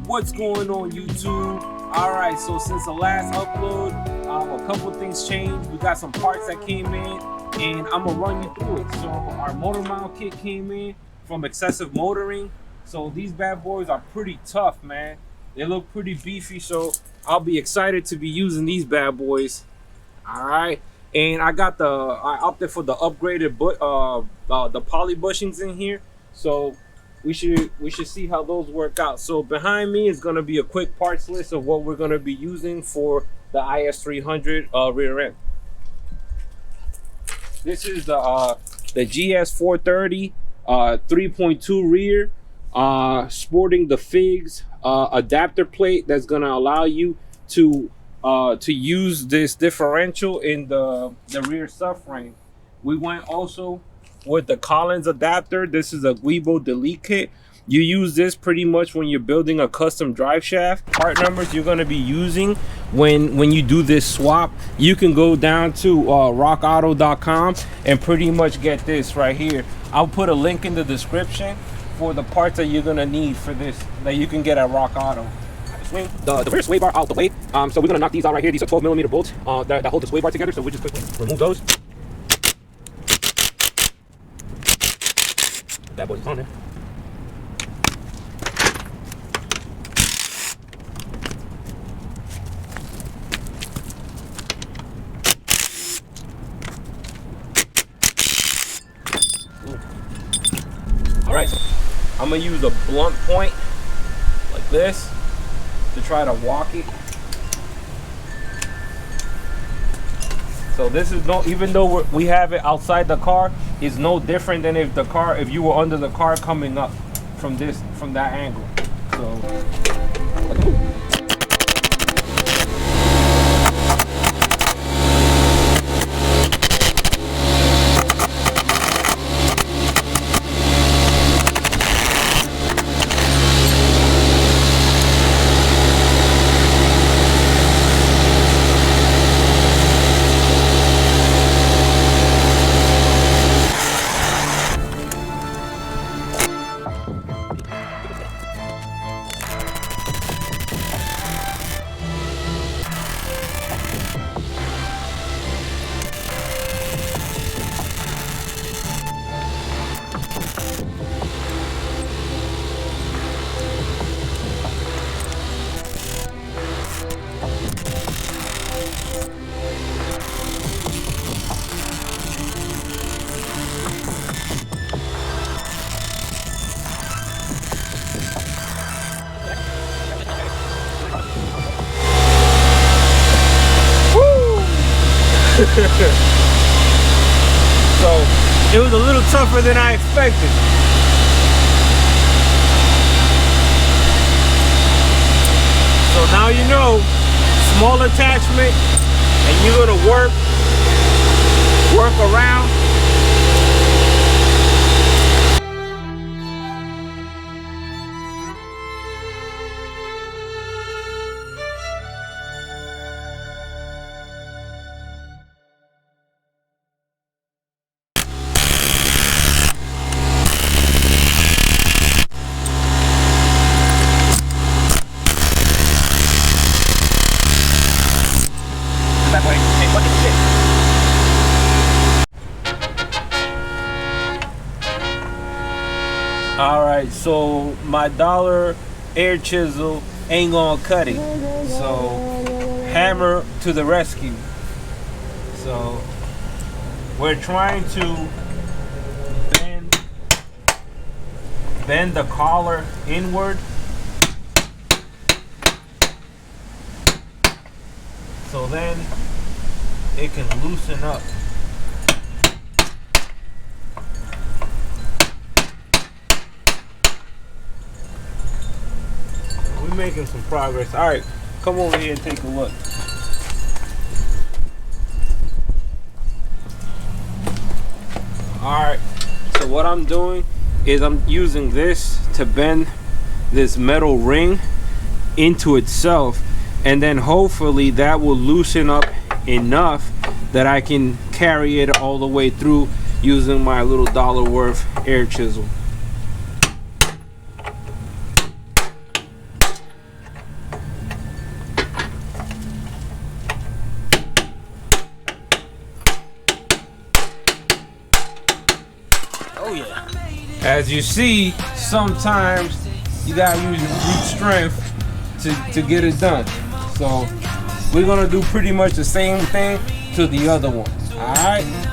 What's going on, YouTube? Alright, so since the last upload, a couple things changed. We got some parts that came in, and I'm gonna run you through it. So our motor mount kit came in from Excessive Motoring. So these bad boys are pretty tough, man. They look pretty beefy, so I'll be excited to be using these bad boys. Alright, and I opted for the upgraded the poly bushings in here. So we should see how those work out. So behind me is going to be a quick parts list of what we're going to be using for the IS300 rear end. This is the GS430 3.2 rear, sporting the FIGS adapter plate that's going to allow you to use this differential in the rear subframe. We went also with the Collins adapter. This is a Guibo delete kit. You use this pretty much when you're building a custom drive shaft. Part numbers you're going to be using when you do this swap, you can go down to rockauto.com and pretty much get this right here. I'll put a link in the description for the parts that you're going to need for this that you can get at Rock Auto. Swing the rear sway bar out the way. So we're going to knock these out right here. These are 12mm bolts that hold the sway bar together. So we just quickly remove those. That boy's on there. All right, so I'm gonna use a blunt point like this to try to walk it. So this is even though we have it outside the car, it's no different than if you were under the car coming up from that angle. So so it was a little tougher than I expected. So now you know, small attachment, and you're gonna work around. Alright, so my dollar air chisel ain't gonna cut it. So hammer to the rescue. So we're trying to bend the collar inward. So then it can loosen up. We're making some progress. All right, come over here and take a look. All right, so what I'm doing is I'm using this to bend this metal ring into itself, and then hopefully that will loosen up enough that I can carry it all the way through using my little dollar worth air chisel. as you see, sometimes you gotta use your brute strength to get it done. So we're gonna do pretty much the same thing to the other one. All right.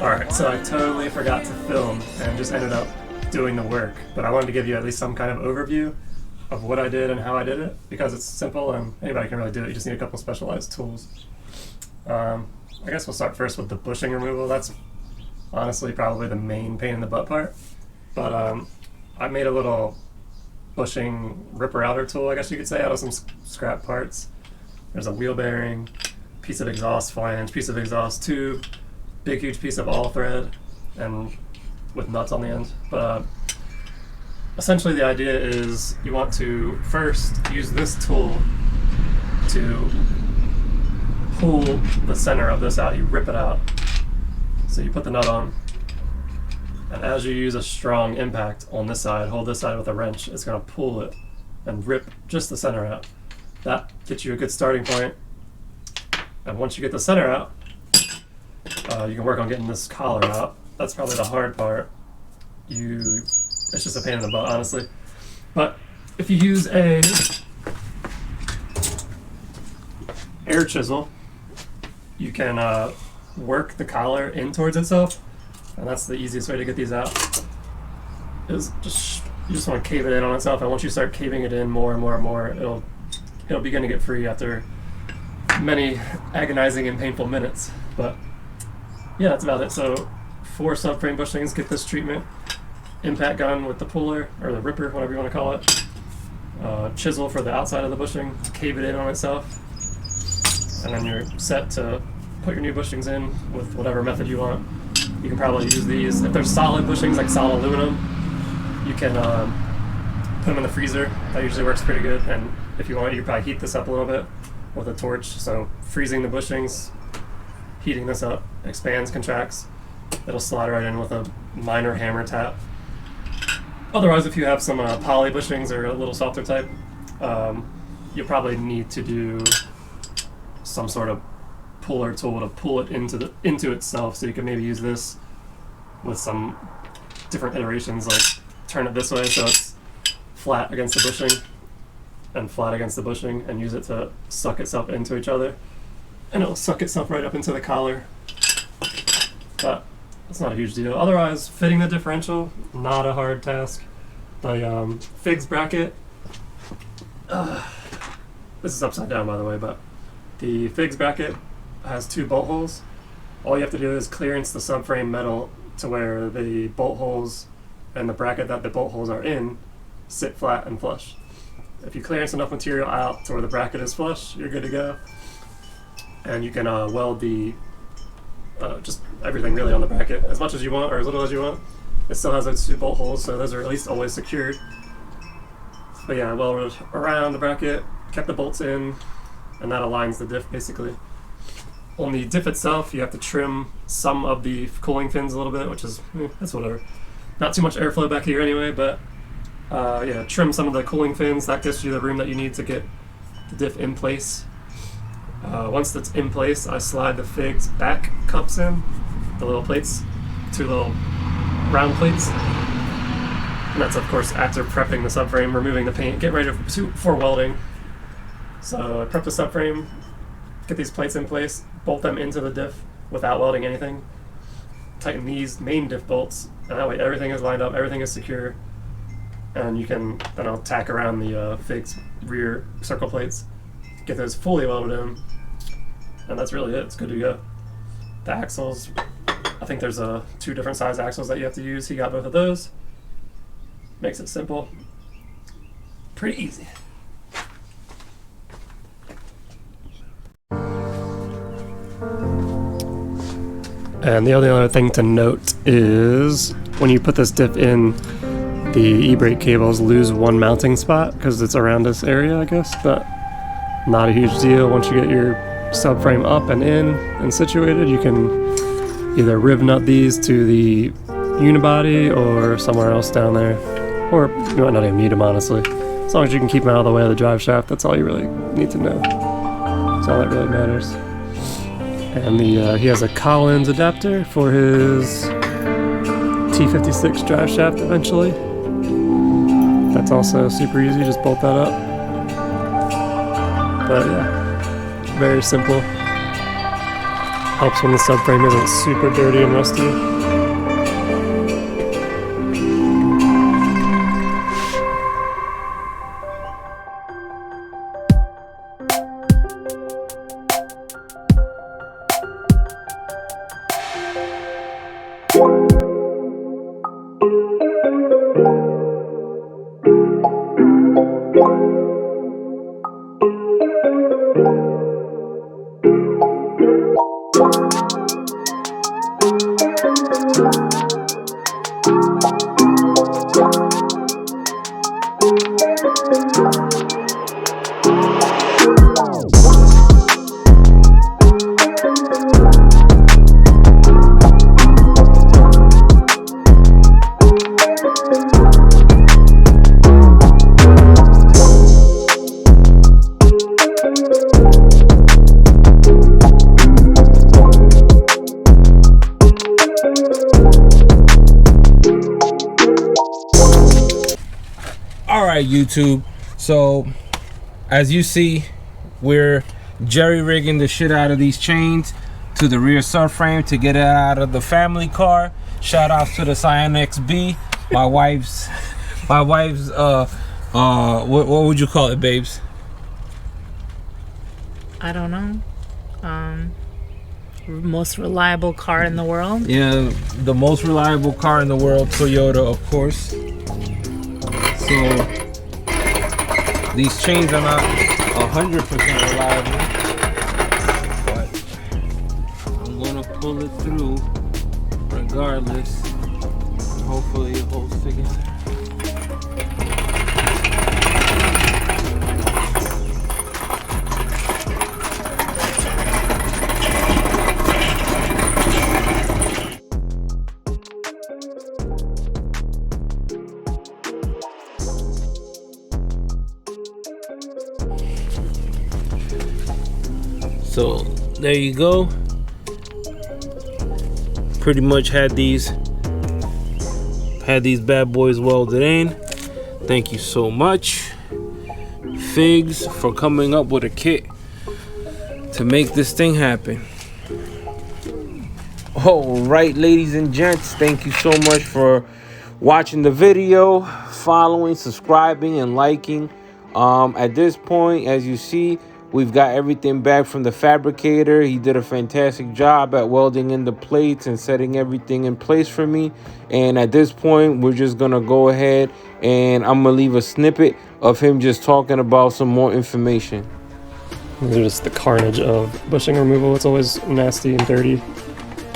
Alright, so I totally forgot to film and just ended up doing the work, but I wanted to give you at least some kind of overview of what I did and how I did it, because it's simple and anybody can really do it. You just need a couple specialized tools. I guess we'll start first with the bushing removal. That's honestly probably the main pain in the butt part, but I made a little bushing ripper outer tool, I guess you could say, out of some scrap parts. There's a wheel bearing, piece of exhaust flange, piece of exhaust tube, big huge piece of all thread, and with nuts on the end. But essentially the idea is you want to first use this tool to pull the center of this out. You rip it out. So you put the nut on, and as you use a strong impact on this side, hold this side with a wrench, it's going to pull it and rip just the center out. That gets you a good starting point. And once you get the center out, you can work on getting this collar out. That's probably the hard part. It's just a pain in the butt, honestly. But if you use a air chisel, you can work the collar in towards itself, and that's the easiest way to get these out. You just want to cave it in on itself, and once you start caving it in more and more and more, it'll begin to get free after many agonizing and painful minutes. But yeah, that's about it. So 4 subframe bushings get this treatment. Impact gun with the puller, or the ripper, whatever you want to call it. Chisel for the outside of the bushing, cave it in on itself. And then you're set to put your new bushings in with whatever method you want. You can probably use these. If they're solid bushings, like solid aluminum, you can put them in the freezer. That usually works pretty good. And if you want, you can probably heat this up a little bit with a torch. So freezing the bushings, heating this up, expands, contracts. It'll slide right in with a minor hammer tap. Otherwise, if you have some poly bushings or a little softer type, you'll probably need to do some sort of puller tool to pull it into itself. So you can maybe use this with some different iterations, like turn it this way so it's flat against the bushing and flat against the bushing, and use it to suck itself into each other. And it'll suck itself right up into the collar. But it's not a huge deal. Otherwise, fitting the differential, not a hard task. The figs bracket, this is upside down by the way, but the figs bracket has 2 bolt holes. All you have to do is clearance the subframe metal to where the bolt holes and the bracket that the bolt holes are in sit flat and flush. If you clearance enough material out to where the bracket is flush, you're good to go. And you can weld the just everything really on the bracket as much as you want or as little as you want. It still has those 2 bolt holes, so those are at least always secured. But yeah, I welded around the bracket, kept the bolts in, and that aligns the diff basically. On the diff itself, you have to trim some of the cooling fins a little bit, which is, that's whatever. Not too much airflow back here anyway, but yeah, trim some of the cooling fins. That gives you the room that you need to get the diff in place. Once that's in place, I slide the figs back cups in, the little plates, 2 little round plates. And that's of course after prepping the subframe, removing the paint, getting ready for welding. So I prep the subframe, get these plates in place, bolt them into the diff without welding anything. Tighten these main diff bolts, and that way everything is lined up, everything is secure. And you can, then I'll tack around the figs rear circle plates, get those fully welded in, and that's really it. It's good to go. The axles, I think there's 2 different size axles that you have to use. He got both of those. Makes it simple. Pretty easy. And the only other thing to note is when you put this diff in, the e-brake cables lose 1 mounting spot because it's around this area, I guess, but not a huge deal. Once you get your subframe up and in and situated, you can either riv nut these to the unibody or somewhere else down there, or you might not even need them, honestly. As long as you can keep them out of the way of the drive shaft, that's all you really need to know. That's all that really matters. And he has a Collins adapter for his T56 drive shaft eventually. That's also super easy, just bolt that up. But yeah, very simple. Helps when the subframe isn't super dirty and rusty. Alright, YouTube, so as you see, we're jerry-rigging the shit out of these chains to the rear subframe to get it out of the family car. Shout outs to the Scion XB, my wife's what would you call it, babes? I don't know. Most reliable car in the world. Yeah, the most reliable car in the world, Toyota, of course. So these chains are not 100% reliable, but I'm gonna pull it through regardless. Hopefully it holds together. So there you go. Pretty much had these bad boys welded in. Thank you so much, Figs, for coming up with a kit to make this thing happen. All right, ladies and gents, thank you so much for watching the video, following, subscribing, and liking. At this point, as you see, we've got everything back from the fabricator. He did a fantastic job at welding in the plates and setting everything in place for me. And at this point, we're just gonna go ahead and I'm gonna leave a snippet of him just talking about some more information. These are just the carnage of bushing removal. It's always nasty and dirty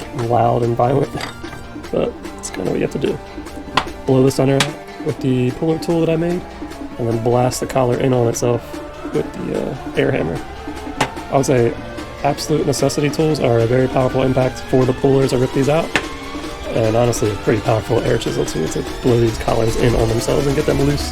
and loud and violent, but it's kind of what you have to do. Blow the center out with the puller tool that I made, and then blast the collar in on itself with the air hammer. I would say absolute necessity tools are a very powerful impact for the pullers. I rip these out, and honestly, a pretty powerful air chisel too to blow these collars in on themselves and get them loose.